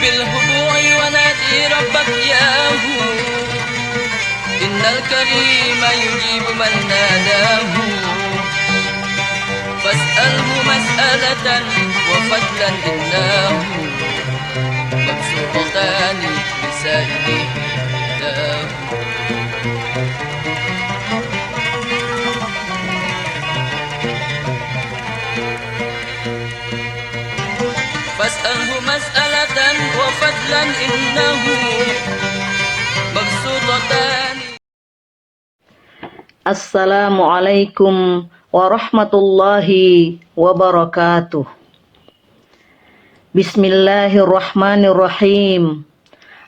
بالهبوع ونادي ربك ياه. إن الكريم يجيب من ناداه. فاسأله مسألة وفضلا إنه مبسوطتان لسائله يداه. فاسأله مسألة وفضلا إنه مبسوطتان. Assalamualaikum warahmatullahi wabarakatuh. Bismillahirrahmanirrahim.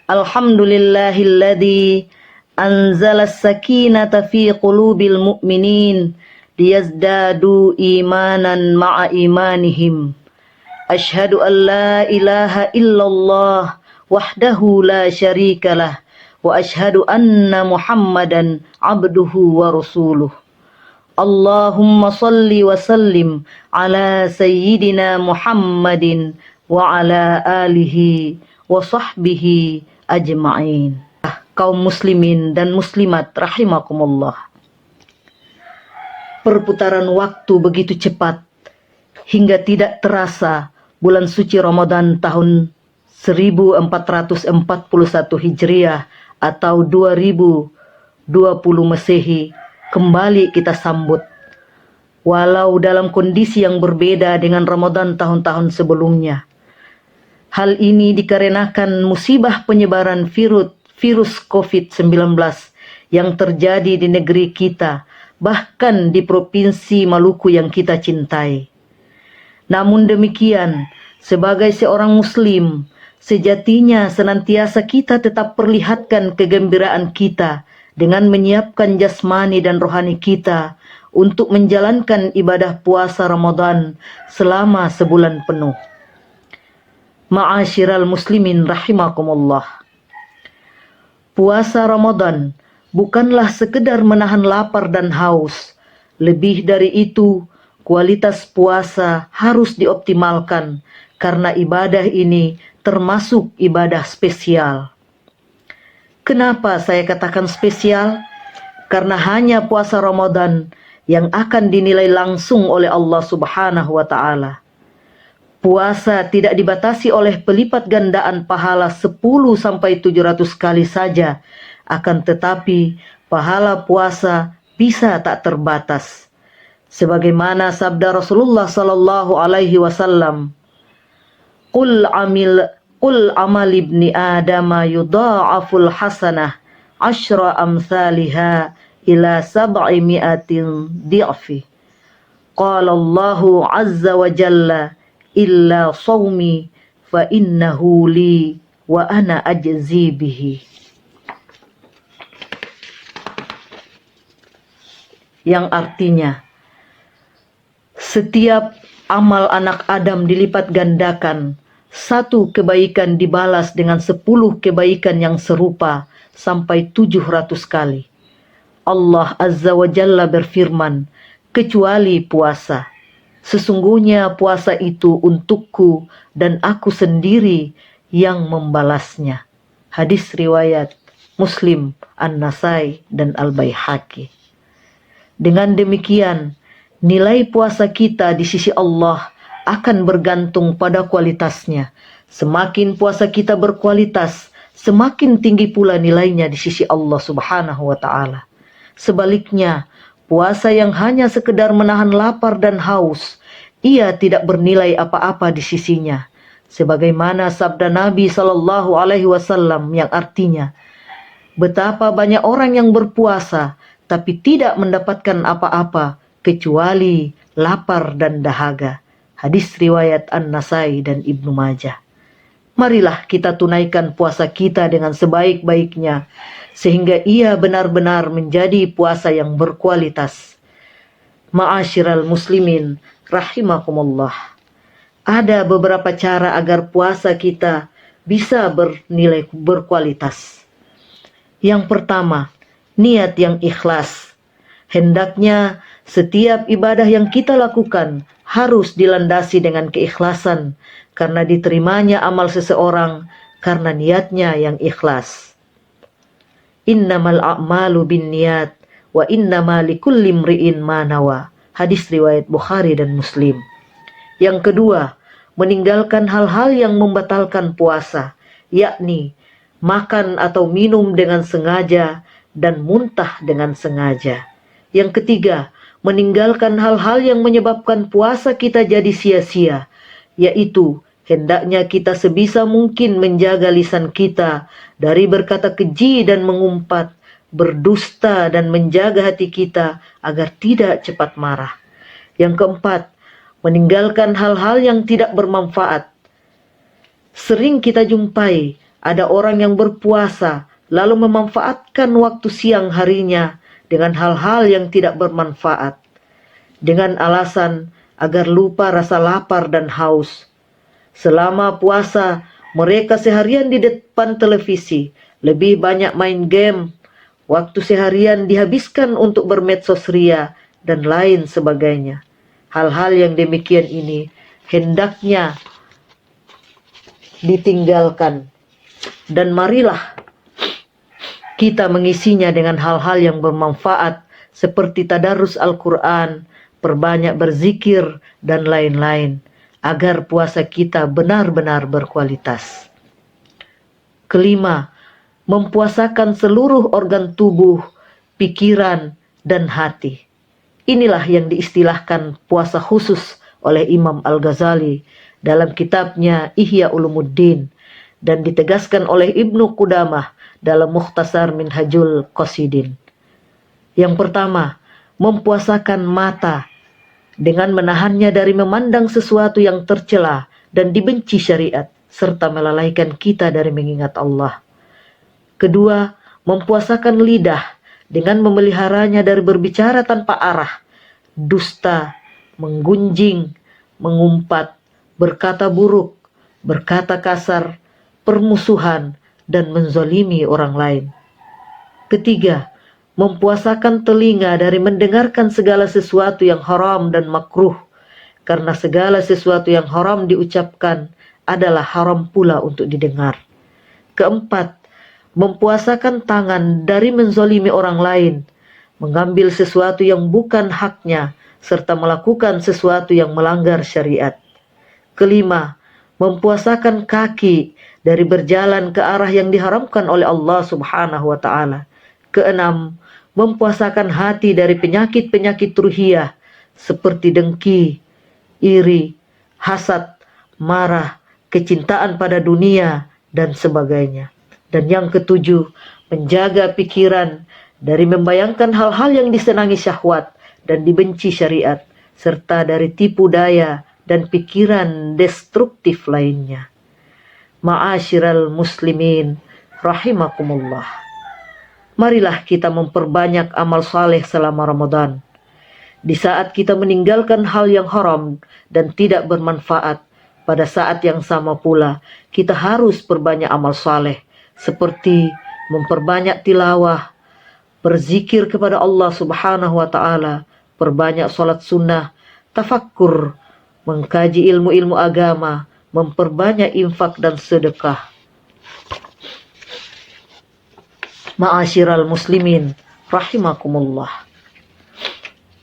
Alhamdulillahilladzi anzala as-sakinata fi qulubil mu'minin liyazdadu imanan ma'a imanihim. Asyhadu an la ilaha illallah wahdahu la syarikalah wa asyhadu anna Muhammadan abduhu wa rasuluh. Allahumma salli wa sallim ala sayyidina Muhammadin wa ala alihi wa sahbihi ajma'in. Kaum muslimin dan muslimat rahimakumullah. Perputaran waktu begitu cepat hingga tidak terasa bulan suci Ramadan tahun 1441 Hijriah atau 2020 Masehi kembali kita sambut. Walau dalam kondisi yang berbeda dengan Ramadan tahun-tahun sebelumnya. Hal ini dikarenakan musibah penyebaran virus COVID-19 yang terjadi di negeri kita, bahkan di provinsi Maluku yang kita cintai. Namun demikian, sebagai seorang muslim, sejatinya senantiasa kita tetap perlihatkan kegembiraan kita dengan menyiapkan jasmani dan rohani kita untuk menjalankan ibadah puasa Ramadan selama sebulan penuh. Ma'asyiral muslimin rahimakumullah. Puasa Ramadan bukanlah sekedar menahan lapar dan haus. Lebih dari itu, kualitas puasa harus dioptimalkan karena ibadah ini termasuk ibadah spesial. Kenapa saya katakan spesial? Karena hanya puasa Ramadan yang akan dinilai langsung oleh Allah Subhanahu wa Ta'ala. Puasa tidak dibatasi oleh pelipat gandaan pahala 10-700 kali saja, akan tetapi pahala puasa bisa tak terbatas. Sebagaimana sabda Rasulullah sallallahu alaihi wasallam, Qul amal ibni adama yudha'aful hasanah asyra amthaliha ila 700 di'fi. Qala Allahu azza wa jalla illa sawmi fa innahu li wa ana ajzi bihi. Yang artinya, setiap amal anak Adam dilipat gandakan, satu kebaikan dibalas dengan 10 kebaikan yang serupa sampai 700 kali. Allah Azza wa Jalla berfirman, kecuali puasa. Sesungguhnya puasa itu untukku dan aku sendiri yang membalasnya. Hadis riwayat Muslim, An-Nasai, dan Al-Baihaqi. Dengan demikian, nilai puasa kita di sisi Allah akan bergantung pada kualitasnya. Semakin puasa kita berkualitas, semakin tinggi pula nilainya di sisi Allah Subhanahu wa Ta'ala. Sebaliknya, puasa yang hanya sekedar menahan lapar dan haus, ia tidak bernilai apa-apa di sisinya. Sebagaimana sabda Nabi Sallallahu Alaihi Wasallam yang artinya, betapa banyak orang yang berpuasa tapi tidak mendapatkan apa-apa kecuali lapar dan dahaga. Hadis riwayat An-Nasai dan Ibnu Majah. Marilah kita tunaikan puasa kita dengan sebaik-baiknya, sehingga ia benar-benar menjadi puasa yang berkualitas. Ma'asyiral muslimin rahimakumullah. Ada beberapa cara agar puasa kita bisa bernilai berkualitas. Yang pertama, niat yang ikhlas. Hendaknya setiap ibadah yang kita lakukan harus dilandasi dengan keikhlasan, karena diterimanya amal seseorang karena niatnya yang ikhlas. Innamal a'malu binniyat wa innama likulli imri'in ma nawa. Hadis riwayat Bukhari dan Muslim. Yang kedua, meninggalkan hal-hal yang membatalkan puasa, yakni makan atau minum dengan sengaja dan muntah dengan sengaja. Yang ketiga, meninggalkan hal-hal yang menyebabkan puasa kita jadi sia-sia, yaitu hendaknya kita sebisa mungkin menjaga lisan kita dari berkata keji dan mengumpat, berdusta dan menjaga hati kita agar tidak cepat marah. Yang keempat, meninggalkan hal-hal yang tidak bermanfaat. Sering kita jumpai ada orang yang berpuasa lalu memanfaatkan waktu siang harinya dengan hal-hal yang tidak bermanfaat, dengan alasan agar lupa rasa lapar dan haus. Selama puasa, mereka seharian di depan televisi, lebih banyak main game, waktu seharian dihabiskan untuk bermedsos ria, dan lain sebagainya. Hal-hal yang demikian ini hendaknya ditinggalkan. Dan marilah kita mengisinya dengan hal-hal yang bermanfaat seperti tadarus Al-Quran, perbanyak berzikir, dan lain-lain, agar puasa kita benar-benar berkualitas. Kelima, mempuasakan seluruh organ tubuh, pikiran, dan hati. Inilah yang diistilahkan puasa khusus oleh Imam Al-Ghazali dalam kitabnya Ihya Ulumuddin, dan ditegaskan oleh Ibnu Qudamah dalam Mukhtasar Minhajul Qasidin. Yang pertama, mempuasakan mata dengan menahannya dari memandang sesuatu yang tercela dan dibenci syariat, serta melalaikan kita dari mengingat Allah. Kedua, mempuasakan lidah dengan memeliharanya dari berbicara tanpa arah, dusta, menggunjing, mengumpat, berkata buruk, berkata kasar, permusuhan, dan menzalimi orang lain. Ketiga, mempuasakan telinga dari mendengarkan segala sesuatu yang haram dan makruh, karena segala sesuatu yang haram diucapkan adalah haram pula untuk didengar. Keempat, mempuasakan tangan dari menzalimi orang lain, mengambil sesuatu yang bukan haknya, serta melakukan sesuatu yang melanggar syariat. Kelima, mempuasakan kaki dari berjalan ke arah yang diharamkan oleh Allah Subhanahu wa Ta'ala. Keenam, mempuasakan hati dari penyakit-penyakit ruhiyah seperti dengki, iri, hasad, marah, kecintaan pada dunia, dan sebagainya. Dan yang ketujuh, menjaga pikiran dari membayangkan hal-hal yang disenangi syahwat dan dibenci syariat, serta dari tipu daya dan pikiran destruktif lainnya. Ma'asyiral muslimin rahimakumullah. Marilah kita memperbanyak amal saleh selama Ramadan. Di saat kita meninggalkan hal yang haram dan tidak bermanfaat, pada saat yang sama pula kita harus perbanyak amal saleh seperti memperbanyak tilawah, berzikir kepada Allah Subhanahu wa Ta'ala, perbanyak salat sunnah, tafakkur, mengkaji ilmu-ilmu agama, memperbanyak infak dan sedekah. Ma'asyiral muslimin rahimakumullah.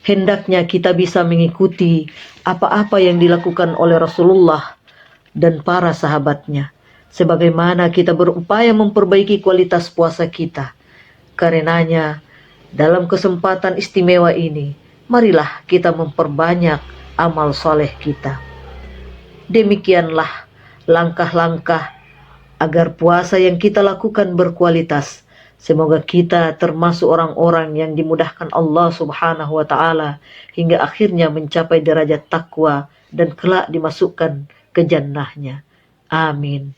Hendaknya kita bisa mengikuti apa-apa yang dilakukan oleh Rasulullah dan para sahabatnya, sebagaimana kita berupaya memperbaiki kualitas puasa kita. Karenanya, dalam kesempatan istimewa ini, marilah kita memperbanyak amal soleh kita. Demikianlah langkah-langkah agar puasa yang kita lakukan berkualitas. Semoga kita termasuk orang-orang yang dimudahkan Allah Subhanahu wa Ta'ala hingga akhirnya mencapai derajat takwa dan kelak dimasukkan ke jannahnya. Amin.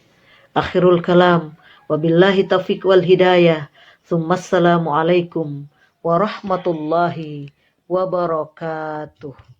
Akhirul kalam, wabillahi taufiq wal hidayah. Assalamualaikum warahmatullahi wabarakatuh.